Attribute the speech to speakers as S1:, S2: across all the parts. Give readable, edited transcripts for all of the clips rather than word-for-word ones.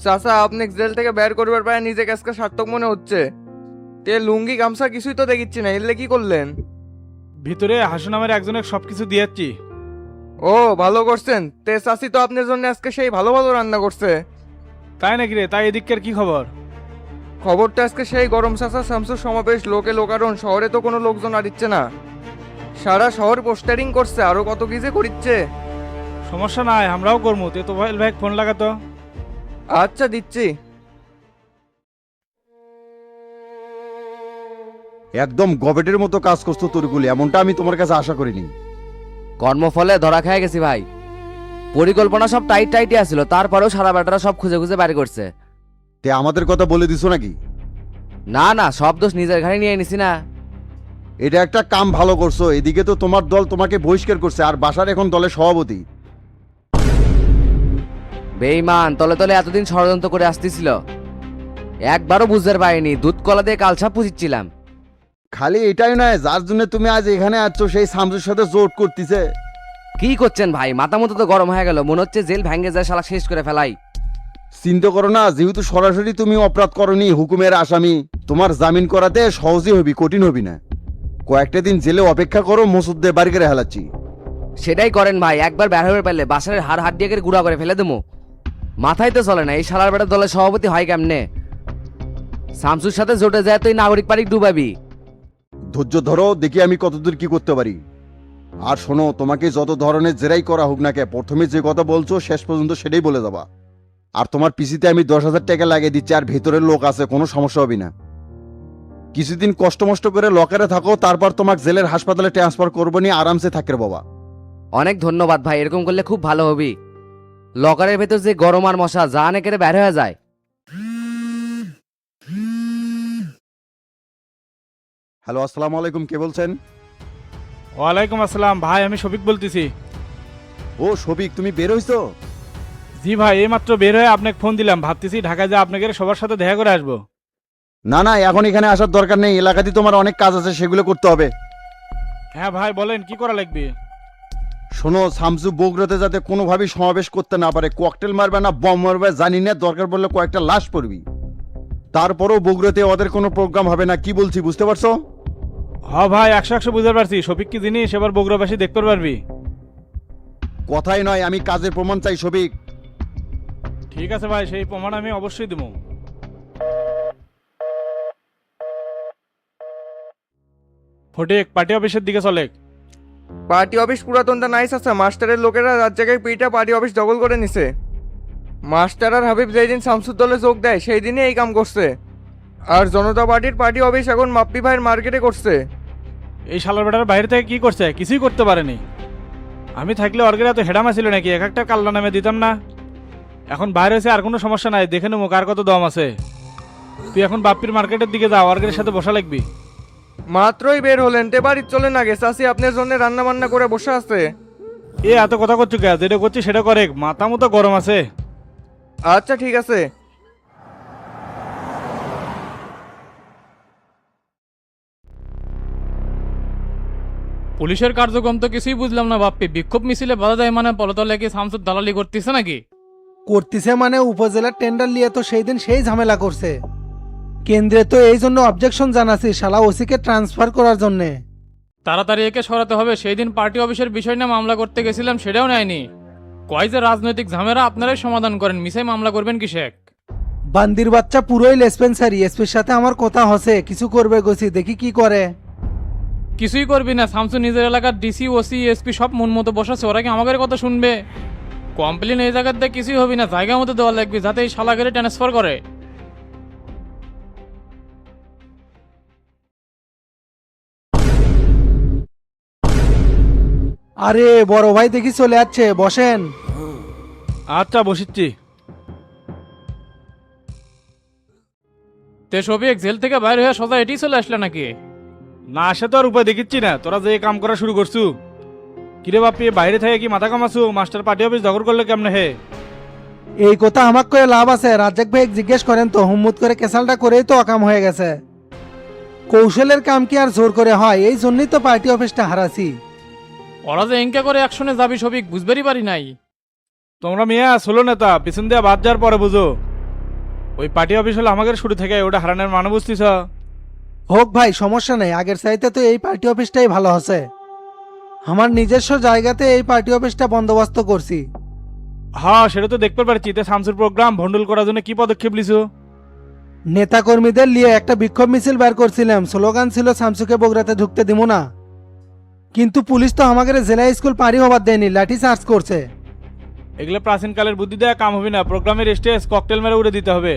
S1: চাচা আপনি জেল থেকে বের করবার পারে নিজেকে আজকে সার্থক মনে হচ্ছে। তে লুঙ্গি গামছা কিছুই তো দেখিচ্ছি না, এলে কি করলেন?
S2: ভিতরে হাসু নামের একজনের সবকিছু দিয়েছি।
S1: ও ভালো করছেন। তে চাচি তো আপনার জন্য আজকে সেই ভালো ভালো রান্না করছে।
S2: তাই নাকি রে? তাই এদিককার কি খবর?
S1: খবরটা আজকে সেই গরম চাচা শামসুর সমাবেশ, লোকে লোকারণ, শহরে তো কোনো লোকজন আর দিচ্ছে না। সারা শহর পোস্টারিং করছে, আরো কত কি যে করিচ্ছে।
S2: সমস্যা নাই, আমরাও করবো। তে তো ভাই ফোন লাগাতো।
S1: আচ্ছা দিচ্ছি।
S3: একদম গবেটের মতো কাজ করছো তরিকুল, এমনটা আমি তোমার কাছে আশা করিনি।
S4: কর্মফলে ধরা খেয়ে গেছি ভাই। পরিকল্পনা সব টাইট টাইটই আসছিল, তারপরেও সারা বেটারা সব খুঁজে খুঁজে বাড়ি করছে।
S3: তে আমাদের কথা বলে দিছো নাকি?
S4: না না, সব দোষ নিজের ঘাড়ে নিয়ে নিছি না।
S3: এটা একটা কাম ভালো করছো। এদিকে তো তোমার দল তোমাকে বহিষ্কার করছে, আর বাসার এখন দলের সভাপতি।
S4: বেঈমান তলে তলে এতদিন ষড়যন্ত্র করে আসতেছিল, একবারও বুঝতে পারিনি। দুধ কলা দিয়ে কালসাপ পুষিচ্ছিলাম।
S3: খালি এটাই নয়, যার জন্য তুমি আজ এখানে আছো সেই শামসুর সাথে জোট করতেছে।
S4: কি করছেন ভাই? মাথা মতো তো গরম হয়ে গেল, মনে হচ্ছে জেল ভেঙে যায়, শালা শেষ করে ফেলাই।
S3: চিন্তা করো না, যেহেতু সরাসরি তুমি অপরাধ করনি, হুকুমের আসামি, তোমার জামিন করাতে সহজই হবি, কঠিন হবি না। কয়েকটা দিন জেলে অপেক্ষা করো, মসুদদের বাড়ি করে হেলাচ্ছি।
S4: সেটাই করেন ভাই, একবার বের হয়ে পারলে বাসারের হাড় হাত দিয়ে গুঁড়া করে ফেলে দেবো। মাথায় তো চলে না এই শালার বেটার দলের সভাপতি হয় কেমনে। শামসুর সাথে জোটে যায় তুই নাগরিক পারিক ডুবাবি।
S3: ধৈর্য ধরো, দেখি আমি কতদূর কি করতে পারি। আর শোনো, তোমাকে যত ধরনের জেরাই করা হোক না কে, প্রথমে যে কথা বলছো শেষ পর্যন্ত সেটাই বলে যাবা। আর তোমার পিসিতে আমি 10,000 টাকা লাগিয়ে দিচ্ছি, আর ভেতরের লোক আছে, কোনো সমস্যা হবে না। কিছুদিন কষ্ট মষ্ট করে লকারে থাকো, তারপর তোমাকে জেলের হাসপাতালে ট্রান্সফার করবো, নিয়ে আরামসে থাকবে বাবা।
S4: অনেক ধন্যবাদ ভাই, এরকম করলে খুব ভালো হবি। লকারের ভেতর যে গরম আর মশা যা অনেকের বের হয়ে যায়।
S3: হ্যালো, আসসালামু আলাইকুম, কে বলছেন?
S2: ওয়ালাইকুম আসসালাম ভাই, আমি শফিক বলতেছি।
S3: ও শফিক, তুমি বের হইছো?
S2: জি ভাই, এইমাত্র বের হয়ে আপনাকে ফোন দিলাম, ভাবতেছি ঢাকায় যা আপনাকে সবার সাথে দেখা করে আসবো।
S3: না না, এখন এখানে আসার দরকার নেই, এলাকাতে তোমার অনেক কাজ আছে, সেগুলো করতে হবে।
S2: হ্যাঁ ভাই বলেন, কি করা লাগবে?
S3: শোনো, শামসু বগুড়াতে যাতে কোনোভাবেই সমাবেশ করতে না পারে, ককটেল মারবে না বম মারবে জানি না, দরকার পড়লে কয়েকটা লাশ পড়বি। তারপরেও বগুড়াতে ওদের কোনো প্রোগ্রাম হবে না, কি বলছি বুঝতে পারছো?
S2: হ্যাঁ ভাই, 100 বুঝতে পারছি। শফিক কি জিনিস এবার বগুড়াবাসী দেখতে পারবি।
S3: কথাই নয়, আমি কাজের প্রমাণ চাই শফিক।
S2: ঠিক আছে ভাই, সেই প্রমাণ আমি অবশ্যই দেবো। ফটিক পার্টি অফিসের দিকে চলে।
S1: পার্টি অফিস পুরাতনটা নাইস আছে, মাস্টারের লোকেরা রাত জায়গায় পিটা পার্টি অফিস দখল করে নিছে। মাস্টার আর হাবিব যেদিন শামসুর দলে যোগ দেয় সেই দিনই এই কাম করছে। আর জনতা পার্টির পার্টি অফিস এখন মাপ্পি ভাইয়ের মার্কেটে করছে।
S2: এই শালার বেটার বাইরে থেকে কি করছে? কিছুই করতে পারেনি। আমি থাকলে অর্গেরা তো হেডামা ছিল নাকি, এক একটা কাল্লা নামে দিতাম না। এখন বাইরে হয়েছে, আর কোনো সমস্যা নাই, দেখে নেবো কার কত দম আছে। তুই এখন বাপ্পির মার্কেটের দিকে যা, অর্গের সাথে বসা লাগবি।
S1: মাত্রই বের হলেন, তে বাড়ির চলে না গেছে আসি আপনার জন্য রান্না বান্না করে বসে আছে।
S2: এ এত কথা করছো কে? যেটা করছি সেটা করে, মাথা মতো গরম আছে।
S1: আচ্ছা ঠিক আছে।
S5: পুলিশের কার্যক্রম তো কিছুই বুঝলাম না বাপ্পি। বিক্ষোভ মিছিলে বাধা দেয় মানে পলতলে কি শামসুর দালালি করতেছে নাকি?
S6: করতেছে মানে উপজেলার টেন্ডার নিয়ে তো সেই দিন সেই ঝামেলা করছে। কেন্দ্রে তো এই জন্য অবজেকশন জানাছি, শালা ওসিকে ট্রান্সফার করার জন্যে।
S5: তাড়াতাড়ি একে সরাতে হবে। সেই দিন পার্টি অফিসের বিষয় নিয়ে মামলা করতে গেছিলাম, সেটাও নেয়নি। কয় যে রাজনৈতিক ঝামেলা আপনারাই সমাধান করেন, মিসাই মামলা করবেন কি শেখ?
S6: বান্দির বাচ্চা পুরোই লেসপেন্সারি। এসপির সাথে আমার কথা হসে, কিছু করবে গছি, দেখি কি করে।
S5: কিছুই করবি না। শামসু নিজের এলাকার ডিসি ওসি এসপি সব মন মতো বসাচ্ছে, ওরা কি আমাদের কথা শুনবে? কমপ্লেন এই জায়গার দিয়ে কিছুই হবে না, জায়গা মতো দেওয়া লাগবে যাতে এই শালাগেরে ট্রান্সফার করে।
S6: আরে বড় ভাই দেখি চলে যাচ্ছে, বসেন।
S2: আচ্ছা বসিচ্ছি।
S5: তে শফিক জেল থেকে বাইরে হয়ে সোজা এটি চলে আসলে নাকি?
S2: না আসে তো আর উপায় দেখিচ্ছি না, তোরা যে কাম করা শুরু করছু। কিরে বাপ্পি, বাইরে থেকে কি মাথা কামাছু? মাস্টার পার্টি অফিস দখল করলে কেমনে হে?
S6: এই কথা আমাকে কয়ে লাভ আছে? রাজ্জাক ভাই জিজ্ঞেস করেন তো, হুম্মুত করে কেসালটা করেই তো অকাম হয়ে গেছে। কৌশলের কাম কি আর জোর করে হয়? এই জন্যই তো পার্টি অফিসটা হারাছি।
S5: ওরা যে এঙ্কা করে অ্যাকশনে যাবি শফিক বুঝবেরই পারি নাই।
S2: তোমরা মিয়া ষোলো নেতা, পিছন দিয়ে বাদ যাওয়ার পরে বুঝো। ওই পার্টি অফিস হলো আমাদের শুরু থেকে, ওটা হারানোর মানে বুঝতিস?
S6: হোক ভাই, সমস্যা নেই, আগের চাইতে তো এই পার্টি অফিসটাই ভালো আছে। আমার নিজস্ব জায়গাতে এই পার্টি অফিসটা বন্দোবস্ত করছি।
S2: হ্যাঁ, সেটা তো দেখতে পারছি। তে শামসুর প্রোগ্রাম ভন্ডুল করার জন্য কি পদক্ষেপ লিছু?
S6: নেতাকর্মীদের নিয়ে একটা বিক্ষোভ মিছিল বের করছিলাম, স্লোগান ছিল শামসুকে বগুড়াতে ঢুকতে দিব না। কিন্তু পুলিশ তো আমাদের জেলা স্কুল পারি হবার দেয়নি, লাঠি চার্জ করছে।
S2: এগুলো প্রাচীনকালের বুদ্ধি দেওয়া কাম হবে না। প্রোগ্রামের স্টেজ ককটেল মেরে উড়ে দিতে হবে।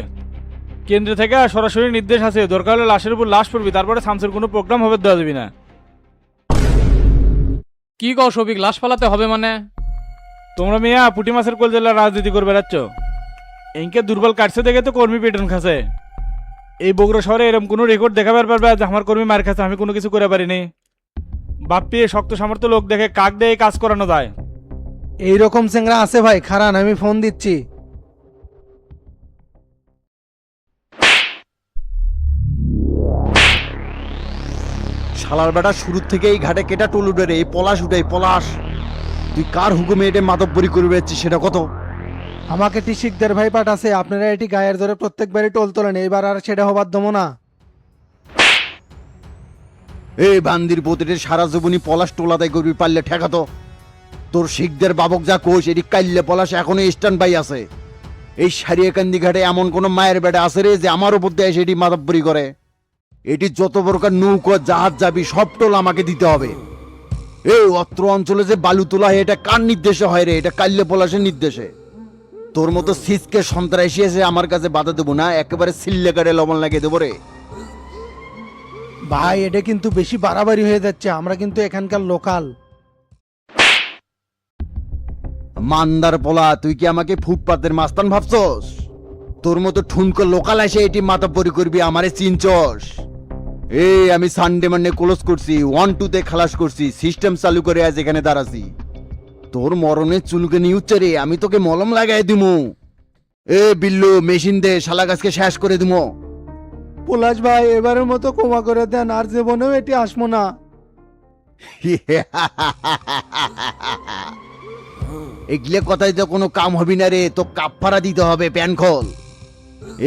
S2: কেন্দ্র থেকে সরাসরি নির্দেশ আছে, দরকার হলে লাশের উপর লাশ পড়বি, তারপরে শামসুর কোনো প্রোগ্রাম হবে দেওয়া যাবি না।
S5: কি কও সবিক, লাশ পালাতে হবে মানে?
S2: তোমরা মিয়া পুটি মাছের কোল জেলা রাজনীতি করে বেড়াচ্ছ। এনকে দুর্বল কাটছে দেখে তো কর্মী পেটন খাচ্ছে। এই বগুড়া শহরে এরকম কোনো রেকর্ড দেখাবার পারবে যে আমার কর্মী মার খাচ্ছে, আমি কোনো কিছু করে পারিনি। বাপ্পি শক্ত সামর্থ্য লোক দেখে কাক দিয়ে কাজ করানো যায়।
S6: এইরকম চেংরা আছে ভাই, খারান আমি ফোন দিচ্ছি।
S3: শালার বেটা শুরুর থেকে এই ঘাটে কেটা টোল উঠে রে, এই পলাশ উঠে, এই পলাশ। তুই কার হুকুমে এটা মাতব্বরি করে বেড়াচ্ছিস সেটা কত?
S6: আমাকে টিশিকদের ভাই পাঠাছে, আপনারা এটি গায়ের ধরে প্রত্যেকবারই টোল তোলেন, এইবার আর সেটা হবার দেবো না।
S3: এই বান্দির পোতেটে সারা জীবনী পলাশ টোলাদাই করবি, পারলে ঠেকাতো। তোর শিখদের বাবক যা কোষ, এটি কাইল্লে পলাশ এখনো স্ট্যান্ড বাই আছে। এই সারিয়াকান্দি ঘাটে এমন কোন মায়ের বেটা আছে রে যে আমার উপর দিয়ে এসে এটি মাতব্বরি করে? এটি যত প্রকার নৌকো জাহাজ যাবি সব টোল আমাকে দিতে হবে। এই অত্র অঞ্চলে যে বালু তোলা হয় এটা কার নির্দেশে হয় রে? এটা কাইল্লে পলাশের নির্দেশে। তোর মতো সিসকে সন্ত্রাসী এসে আমার কাছে বাধা দেবো না, একেবারে সিল্লে কাটে লবণ লাগিয়ে দেবো রে।
S6: ভাই এটা কিন্তু বেশি বাড়াবাড়ি হয়ে যাচ্ছে, আমরা কিন্তু এখানকার লোকাল।
S3: মান্দার পোলা, তুই কি আমাকে ফুটপাতের মাস্তান ভাবছস? তোর মতো ঠুনকো লোকাল এসে এটি মাতাব্বরি করবি, আমারে চিনছস? এই আমি সানডে মান্ডে ক্লোজ করছি, 1-2 খালাস করছি, সিস্টেম চালু করে আজ এখানে দাঁড়াছি। তোর মরণের চুলকে নিয়ে উচ্চে রে, আমি তোকে মলম লাগাই দিমু। এ বিল্লু মেশিন দে, শালা গাছকে শেষ করে দিমু।
S6: পলাশ ভাই এবারের মতো ক্ষমা করে দেন, আর জীবনেও এটি আসবো না।
S3: এগুলো কথাই তো কোনো কাম হবি না রে, তো কাপড়া দিতে হবে, প্যান খোল।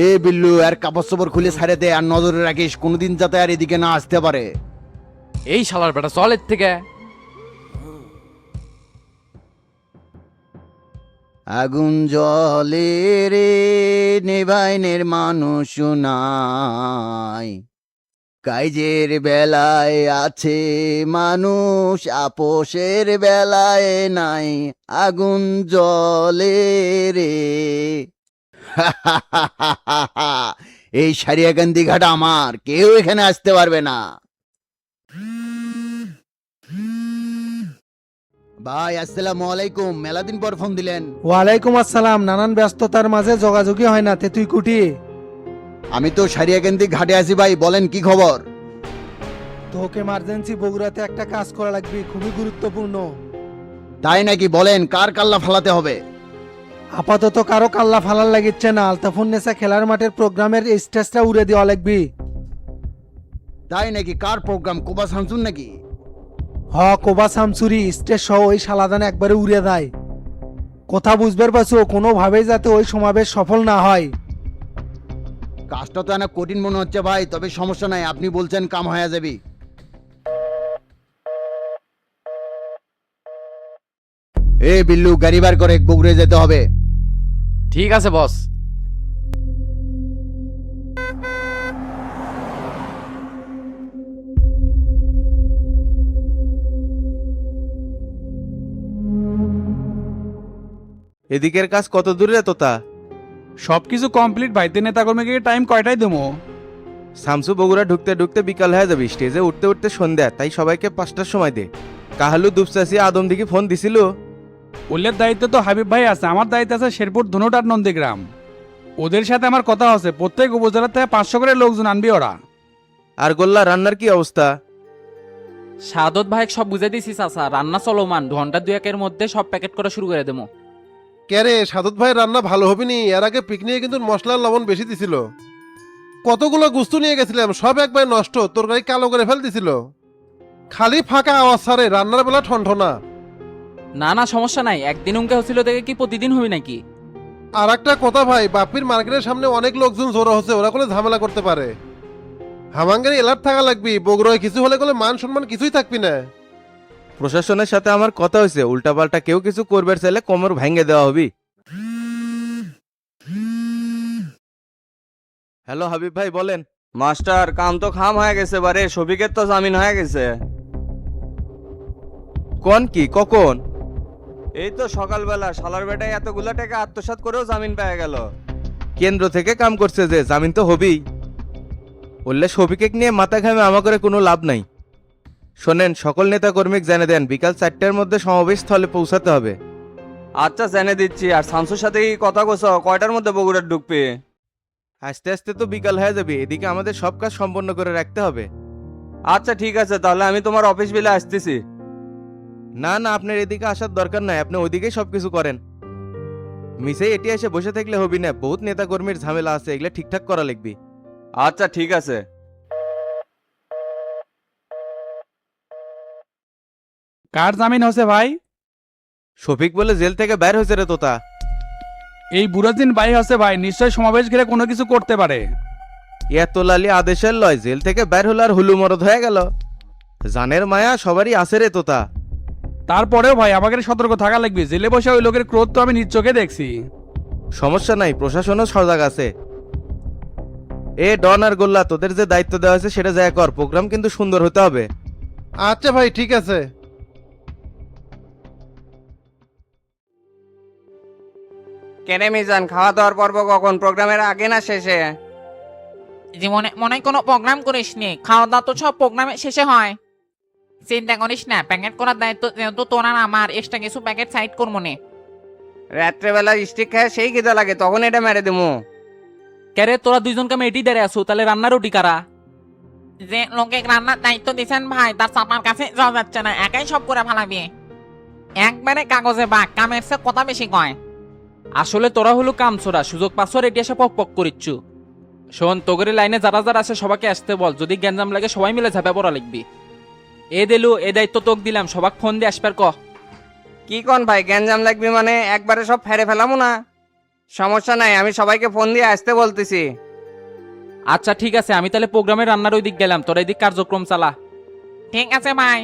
S3: এ বিল্লু আর কাপড় চোপড় খুলে ছাড়ে দে, আর নজরে রাখিস কোনোদিন যাতে আর এদিকে না আসতে পারে।
S4: এই শালার বেটা চল এর থেকে।
S3: আগুন জলে রে নেভাইনের মানুষ নাই, কাইজের বেলায় আছে মানুষ, আপোষের বেলায় নাই। আগুন জলে রে। এই সারিয়াকান্দি ঘাট আমার, কেউ এখানে আসতে পারবে না। ভাই আসসালামু আলাইকুম, মেলাদিন পর ফোন দিলেন।
S6: ওয়ালাইকুম আসসালাম, নানান ব্যস্ততার মাঝে যোগাযোগই হয় না, তে তুই কুটি?
S3: আমি তো সারিয়াকান্দি ঘাটে আছি ভাই, বলেন কি খবর?
S6: তোকে এমার্জেন্সি বগুড়াতে একটা কাজ করা লাগবে, খুবই গুরুত্বপূর্ণ।
S3: তাই নাকি? বলেন কার কাল্লা ফালাতে হবে?
S6: আপাতত কারো কাল্লা ফালার লাগিচ্ছে না, আলতাফুন্নেসা খেলার মাঠের প্রোগ্রামের স্টেজটা উড়ে দেওয়া লাগবে।
S3: তাই নাকি? কার প্রোগ্রাম? কোবা শামসুন নাকি?
S6: কোবা শামসুরি স্টেজ সহ ওই শালাদান একবারে উড়ে দেয়। কথা বুঝবার পারছো, কোনোভাবেই যাতে ওই সমাবেশ সফল না হয়।
S3: কাজটা তো অনেক কঠিন মনে হচ্ছে ভাই, তবে সমস্যা নাই, আপনি বলছেন কাম হয়ে যাবে। এ বিল্লু গাড়ি বার করে বগুড়ে যেতে হবে।
S4: ঠিক আছে বস।
S7: এদিকের কাজ কত দূরে তোতা?
S8: সবকিছু কমপ্লিট ভাইতে, নেতাকর্মীকে টাইম কয়টায় দেবো?
S7: শামসু বগুড়া ঢুকতে ঢুকতে বিকাল হয়ে যাবে, স্টেজে উঠতে উঠতে সন্ধ্যা, তাই সবাইকে 5টার সময় দে। কাহালু দুপচাষি আদম দিকে ফোন দিছিল।
S8: ওলের দায়িত্ব তো হাবিব ভাই আছে, আমার দায়িত্ব আছে শেরপুর ধনুট আর নন্দীগ্রাম। ওদের সাথে আমার কথা আছে, প্রত্যেক উপজেলা থেকে 500 করে লোকজন আনবি ওরা।
S7: আর গোল্লা রান্নার কি অবস্থা?
S9: সাদত ভাই সব বুঝে দিছি চাচা, রান্না চলমান, ঘন্টা 2-1 মধ্যে সব প্যাকেট করা শুরু করে দেবো।
S10: ক্যারে সাদত ভাই রান্না ভালো হবে নি? এর আগে পিকনিকে কিন্তু মশলার লবণ বেশি দিছিল। কতগুলো গুস্তু নিয়ে গেছিলাম, সব একবার নষ্ট, তরকারি কালো করে ফেল দিছিল। খালি ফাঁকা আওয়াজ ছাড়ে, রান্নার বেলা ঠনঠনা।
S9: না না সমস্যা নাই, একদিন উনকে হচ্ছিল দেখে কি প্রতিদিন হবি নাকি?
S10: আর একটা কথা ভাই, বাপির মার্কেটের সামনে অনেক লোকজন জড়ো হচ্ছে, ওরা কোনো ঝামেলা করতে পারে। হামাঙ্গারি এলার্ট থাকা লাগবি, বগুড়ায় কিছু হলে কোনো মান সম্মান কিছুই থাকবি না।
S7: প্রশাসনের সাথে আমার কথা হয়েছে, উল্টাপাল্টা কেউ কিছু করবে চাইলে কোমর ভেঙে দেওয়া হবে। হ্যালো হাবিব ভাই বলেন।
S1: মাস্টার কাম তো খাম হয়ে গেছে বারে, শফিকের তো জামিন হয়ে গেছে।
S7: কোন কি কখন?
S1: এই তো সকালবেলা শালার বেটায় এতগুলা টাকা আত্মসাৎ করেও জামিন পেয়ে গেল।
S7: কেন্দ্র থেকে কাম করছে যে, জামিন তো হবেই। বললে শফিকে নিয়ে মাথা ঘামে আমাকে কোনো লাভ নাই। শোনেন, সকল নেতা কর্মীকে জানিয়ে দেন বিকাল 4টার মধ্যে সমাবেশ স্থলে পৌঁছাতে হবে।
S1: আচ্ছা জেনে দিচ্ছি। আর শামসুর সাথে কি কথা কোসো, কয়টার মধ্যে বগুড়ার ঢুকবে?
S7: আস্তে আস্তে তো বিকাল হয়ে যাবে, এদিকে আমাদের সব কাজ সম্পন্ন করে রাখতে হবে।
S1: আচ্ছা ঠিক আছে, তাহলে আমি তোমার অফিস বিলে আসতেছি।
S7: না না, আপনার এদিকে আসার দরকার নাই, আপনি ওইদিকেই সবকিছু করেন। মিসে এটি এসে বসে থাকলে হবি না, বহুত নেতা কর্মীর ঝামেলা আছে, এগুলা ঠিকঠাক করা লিখবি।
S1: আচ্ছা ঠিক আছে।
S8: কার জামিন হচ্ছে ভাই?
S7: শফিক বলে জেল থেকে বের হয়েছে রে তোতা।
S8: এই বুড়ো দিন ভাই হচ্ছে ভাই, নিশ্চয় সমাবেশ ঘিরে কোনো কিছু করতে পারে।
S7: এত লালি আদেশের লয়, জেল থেকে বের হলো আর হুলু মরদ হয়ে গেল। জানের মায়া সবারই আছে রে তোতা।
S8: তারপরেও ভাই আমাকে সতর্ক থাকা লাগবে, জেলে বসে ওই লোকের ক্রোধ তো আমি নিজ চোখে দেখছি।
S7: সমস্যা নাই, প্রশাসনও সজাগ আছে। এ ডন আর গোল্লা, তোদের যে দায়িত্ব দেওয়া হয়েছে সেটা যায় কর, প্রোগ্রাম কিন্তু সুন্দর হতে হবে।
S10: আচ্ছা ভাই ঠিক আছে।
S1: কেনে মিজান, খাওয়া দাওয়ার পর্ব কখন, প্রোগ্রামের আগে না শেষে?
S9: জীবনে মনে হয় কোনো প্রোগ্রাম করিস নি, খাওয়া দাওয়া তো সব প্রোগ্রামের শেষে হয়। চিন্তা করিস না, প্যাকেট করার দায়িত্ব যেহেতু তোর আর আমার, এক্সট্রা কিছু প্যাকেট সাইড করবো নে।
S1: রাত্রেবেলা স্টিক খায় সেই খিদে লাগে, তখন এটা মেরে দিমু।
S9: ক্যারে তোরা দুইজনকে আমি এটি দাঁড়িয়ে আসো, তাহলে রান্নার রুটি কারা? যে লোকে রান্নার দায়িত্ব দিচ্ছেন ভাই, তার চাপার কাছে যাওয়া যাচ্ছে না, একাই সব করে ফেলাবি। একবারে কাগজে বাঘ, কামের সে কথা বেশি কয়। আসলে তোরা হলো কামছোরা, সুযোগ পাচ্ছ রেডি এসে পক পক করিচ্ছু। শোন, তোগের লাইনে যারা যারা আছে সবাইকে আসতে বল, যদি গ্যাঞ্জাম লাগে সবাই মিলে ঝাঁপে পড়া লিখবি। এ দিলু, এ দায়িত্ব তোক দিলাম, সবাক ফোন দিয়ে আসবার ক।
S1: কি কন ভাই, গ্যাঞ্জাম লাগবে মানে একবারে সব ফেরে ফেলামু না? সমস্যা নাই, আমি সবাইকে ফোন দিয়ে আসতে বলতেছি।
S9: আচ্ছা ঠিক আছে, আমি তাহলে প্রোগ্রামের রান্নার ওই দিক গেলাম, তোরা এদিক কার্যক্রম চালা। ঠিক আছে ভাই।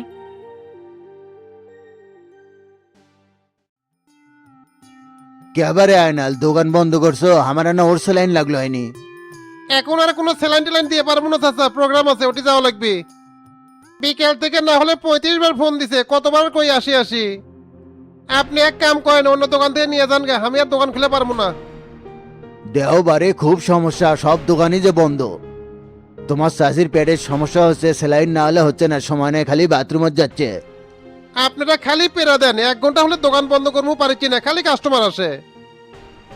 S3: কেবারে আয়নাল দোকান বন্ধ করছো, আমার না ওর লাইন লাগলো হয়নি।
S10: এখন আর কোনো স্যালাইন টেলাইন দিয়ে পারবো না চাচা, প্রোগ্রাম আছে, ওটি যাওয়া লাগবে। বিকেল থেকে না হলে 35 বার ফোন দিছে, কতবার কই আসি আসি। আপনি এক কাম করেন, অন্য দোকান থেকে নিয়ে যান গে, আমি আর দোকান খুলে পারবো না।
S3: দেওবারে খুব সমস্যা, সব দোকানই যে বন্ধ। তোমার চাষির পেটের সমস্যা হচ্ছে, স্যালাইন না হলে হচ্ছে না, সমানে খালি বাথরুমে যাচ্ছে।
S10: আপনারা খালি পেরা দেন, 1 ঘন্টা হলে দোকান বন্ধ করবো পারছি না, খালি কাস্টমার আসে।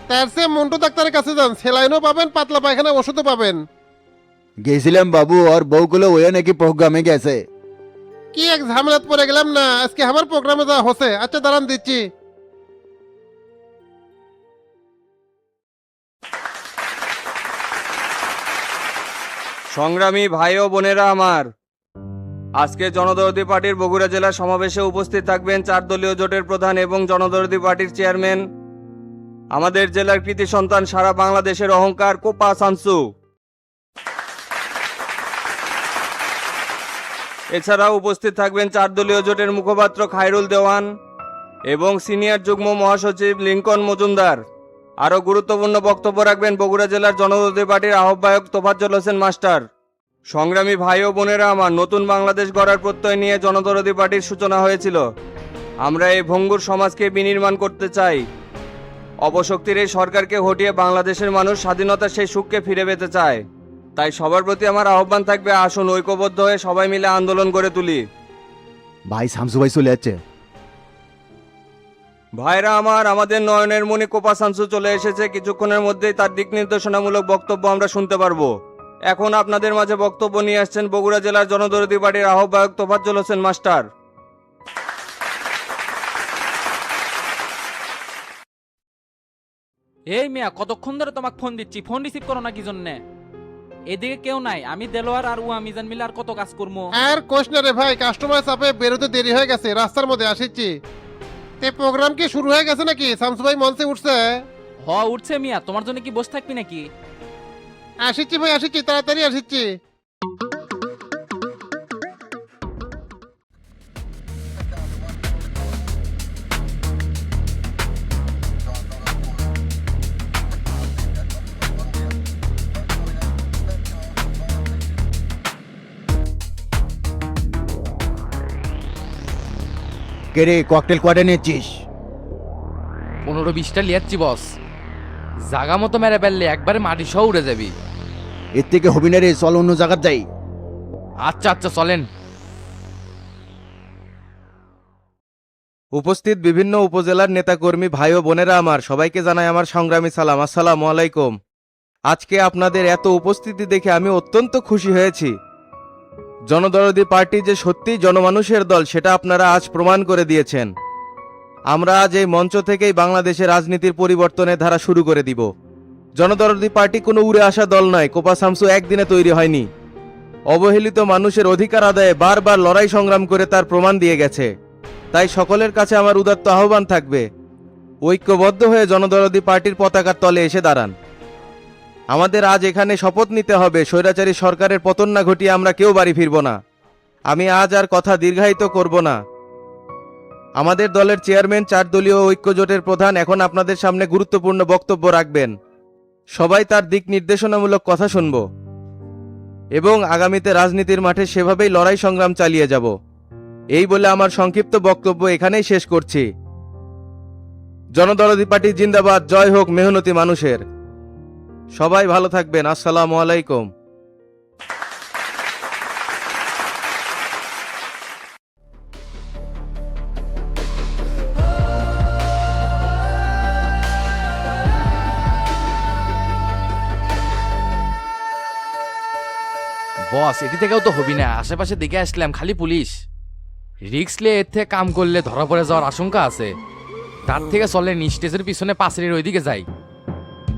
S10: তার চেয়ে মন্টু ডাক্তারের কাছে যান, সেলাইনও পাবেন, পাতলা পায়খানা ওষুধও পাবেন।
S3: গেছিলাম বাবু, আর বউগুলো ওয়ে নাকি প্রোগ্রামে গেছে।
S10: কি এক ঝামেলাত পড়ে গেলাম না, আজকে আমার প্রোগ্রামে যাওয়া হচ্ছে। আচ্ছা দাঁড়ান দিচ্ছি।
S1: সংগ্রামী ভাই ও বোনেরা আমার, আজকে জনদরদি পার্টির বগুড়া জেলা সমাবেশে উপস্থিত থাকবেন 4 দলীয় জোটের প্রধান এবং জনদরদি পার্টির চেয়ারম্যান, আমাদের জেলার কৃতি সন্তান, সারা বাংলাদেশের অহংকার কোপা শামসু। এছাড়াও উপস্থিত থাকবেন 4 দলীয় জোটের মুখপাত্র খায়রুল দেওয়ান এবং সিনিয়র যুগ্ম মহাসচিব লিঙ্কন মজুমদার। আরও গুরুত্বপূর্ণ বক্তব্য রাখবেন বগুড়া জেলার জনদরদি পার্টির আহ্বায়ক তোফাজ্জল হোসেন মাস্টার। সংগ্রামী ভাই ও বোনেরা আমার, নতুন বাংলাদেশ গড়ার প্রত্যয় নিয়ে জনদরদি পার্টির সূচনা হয়েছিল। আমরা এই ভঙ্গুর সমাজকে বিনির্মাণ করতে চাই। অপশক্তির এই সরকারকে হটিয়ে বাংলাদেশের মানুষ স্বাধীনতার সেই সুখকে ফিরে পেতে চায়। তাই সবার প্রতি আমার আহ্বান থাকবে, আসুন ঐক্যবদ্ধ হয়ে সবাই মিলে আন্দোলন গড়ে তুলি।
S3: ভাই শামসু ভাই চলে যাচ্ছে।
S1: ভাইরা আমার, আমাদের নয়নের মণি কোপা শামসু চলে এসেছে, কিছুক্ষণের মধ্যেই তার দিক নির্দেশনামূলক বক্তব্য আমরা শুনতে পারবো। এখন আপনাদের মাঝে বক্তব্য নিয়ে আসছেন বগুড়া জেলার জনদরদি পার্টির আহ্বায়ক তোফাজ্জল হোসেন মাস্টার।
S9: এই মিয়া, কতক্ষণ ধরে তোমাকে ফোন দিচ্ছি, ফোন রিসিভ করো না কি জন্যে? এদিকে কেউ নাই, আমি দেলোয়ার আর উয়া মিজান মিলে আর কত কাজ করবো।
S10: আর কোশ না রে ভাই, কাস্টমার চাপে বেরোতে দেরি হয়ে গেছে, রাস্তার মধ্যে আসিচ্ছি। তে প্রোগ্রাম কি শুরু হয়ে গেছে নাকি? শামসু ভাই মঞ্চে উঠছে?
S9: উঠছে মিয়া, তোমার জন্য কি বসে থাকবি নাকি?
S10: আসিচ্ছি ভাই আসিচ্ছি, তাড়াতাড়ি আসিচ্ছি।
S3: কে রে, ককটেল কোয়ার্ডে নিয়েছিস?
S4: 15-20টা লিয়াচ্ছি বস। জাগা মতো মেরে ফেললে একবারে মাটি সহ উড়ে যাবি।
S3: এর থেকে হবি না রে, চল অন্য জায়গার যাই।
S4: আচ্ছা আচ্ছা চলেন।
S7: উপস্থিত বিভিন্ন উপজেলার নেতাকর্মী ভাই ও বোনেরা আমার, সবাইকে জানাই আমার সংগ্রামী সালাম। আসসালামু আলাইকুম। আজকে আপনাদের এত উপস্থিতি দেখে আমি অত্যন্ত খুশি হয়েছি। জনদরদি পার্টি যে সত্যিই জনমানুষের দল সেটা আপনারা আজ প্রমাণ করে দিয়েছেন। আমরা আজ এই মঞ্চ থেকেই বাংলাদেশের রাজনীতির পরিবর্তনের ধারা শুরু করে দিব। জনদরদি পার্টি কোনো উড়ে আসা দল নয়, কোপা শামসু একদিনে তৈরি হয়নি। অবহেলিত মানুষের অধিকার আদায়ে বারবার লড়াই সংগ্রাম করে তার প্রমাণ দিয়ে গেছে। তাই সকলের কাছে আমার উদাত্ত আহ্বান থাকবে, ঐক্যবদ্ধ হয়ে জনদরদি পার্টির পতাকার তলে এসে দাঁড়ান। আমাদের আজ এখানে শপথ নিতে হবে, স্বৈরাচারী সরকারের পতন না ঘটিয়ে আমরা কেউ বাড়ি ফিরব না। আমি আজ আর কথা দীর্ঘায়িত করব না। আমাদের দলের চেয়ারম্যান, 4 দলীয় ঐক্য জোটের প্রধান এখন আপনাদের সামনে গুরুত্বপূর্ণ বক্তব্য রাখবেন। সবাই তার দিক নির্দেশনামূলক কথা শুনব এবং আগামীতে রাজনীতির মাঠে সেভাবেই লড়াই সংগ্রাম চালিয়ে যাব। এই বলে আমার সংক্ষিপ্ত বক্তব্য এখানেই শেষ করছি। জনদরদি পার্টি জিন্দাবাদ, জয় হোক মেহনতি মানুষের। সবাই ভালো থাকবেন। আসসালামু আলাইকুম।
S4: বস এটি থেকেও তো হবি না, আশেপাশে দেখে আসলাম খালি পুলিশ। রিক্স লে এর থেকে কাম করলে ধরা পড়ে যাওয়ার আশঙ্কা আছে। তার থেকে চলেন স্টেজের পিছনে পাশের ওইদিকে যাই।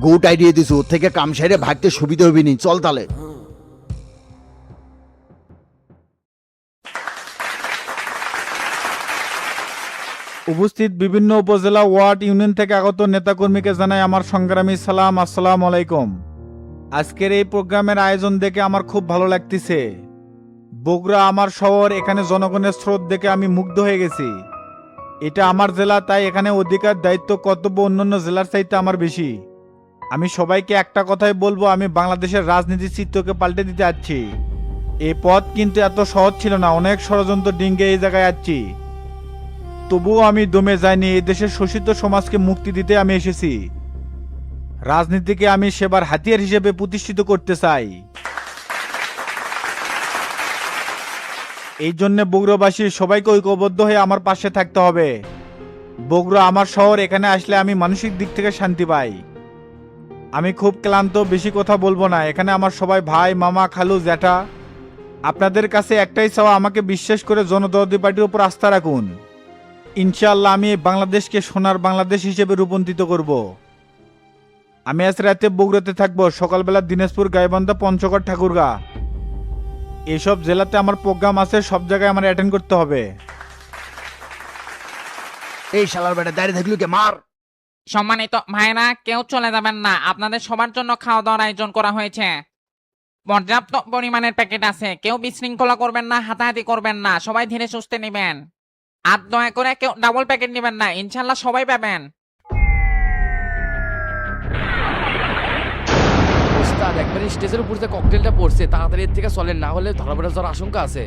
S3: গুড আইডিয়া দিছু, ওর থেকে কাম সাইরে ভাগতে সুবিধা হবি নি, চল তাহলে।
S8: উপস্থিত বিভিন্ন উপজেলা, ওয়ার্ড, ইউনিয়ন থেকে আগত নেতাকর্মীকে জানাই আমার সংগ্রামী সালাম। আসসালামু আলাইকুম। আজকের এই প্রোগ্রামের আয়োজন দেখে আমার খুব ভালো লাগতেছে। বগুড়া আমার শহর, এখানে জনগণের স্রোত দেখে আমি মুগ্ধ হয়ে গেছি। এটা আমার জেলা, তাই এখানে অধিকার, দায়িত্ব, কর্তব্য অন্যান্য জেলার চাইতে আমার বেশি। আমি সবাইকে একটা কথাই বলবো, আমি বাংলাদেশের রাজনীতির চিত্রকে পাল্টে দিতে যাচ্ছি। এই পথ কিন্তু এত সহজ ছিল না, অনেক ষড়যন্ত্র ডিঙ্গে এই জায়গায় যাচ্ছি। তবুও আমি দমে যাইনি, এই দেশের শোষিত সমাজকে মুক্তি দিতে আমি এসেছি। রাজনীতিকে আমি সেবার হাতিয়ার হিসেবে প্রতিষ্ঠিত করতে চাই। এই জন্য বগুড়াবাসী সবাইকে ঐক্যবদ্ধ হয়ে আমার পাশে থাকতে হবে। বগুড়া আমার শহর, এখানে আসলে আমি মানসিক দিক থেকে শান্তি পাই। আমি খুব ক্লান্ত, বেশি কথা বলবো না। এখানে আমার সবাই ভাই, মামা, খালু, জ্যাঠা। আপনাদের কাছে একটাই চাওয়া, আমাকে বিশ্বাস করে জনদরদি পার্টির উপর আস্থা রাখুন। ইনশাআল্লাহ আমি বাংলাদেশকে সোনার বাংলাদেশ হিসেবে রূপান্তরিত করব। আমি আজ রাতে বগুড়াতে থাকবো, সকালবেলা দিনাজপুর, গাইবান্ধা, পঞ্চগড়, ঠাকুরগা, এসব জেলাতে আমার প্রোগ্রাম আছে। সব জায়গায় আমার অ্যাটেন্ড করতে হবে।
S3: এই শালার বেটা দাঁড়িয়ে থাকলু কে, মার।
S9: সম্মানিত ভাইরা, কেউ চলে যাবেন না, আপনাদের সবার জন্য খাওয়া দাওয়ার আয়োজন করা হয়েছে। পর্যাপ্ত পরিমাণের প্যাকেট আছে, কেউ বিশৃঙ্খলা করবেন না, হাতাহাতি করবেন না, সবাই ধীরে সুস্থে নেবেন। আর দয়া করে কেউ ডাবল প্যাকেট নেবেন না, ইনশাল্লাহ সবাই পাবেন।
S4: ওস্তাদ একবারে স্টেজের উপর যে ককটেলটা পড়ছে, তাড়াতাড়ি এর থেকে চলেন, না হলে ধরা পড়ে যাওয়ার আশঙ্কা আছে।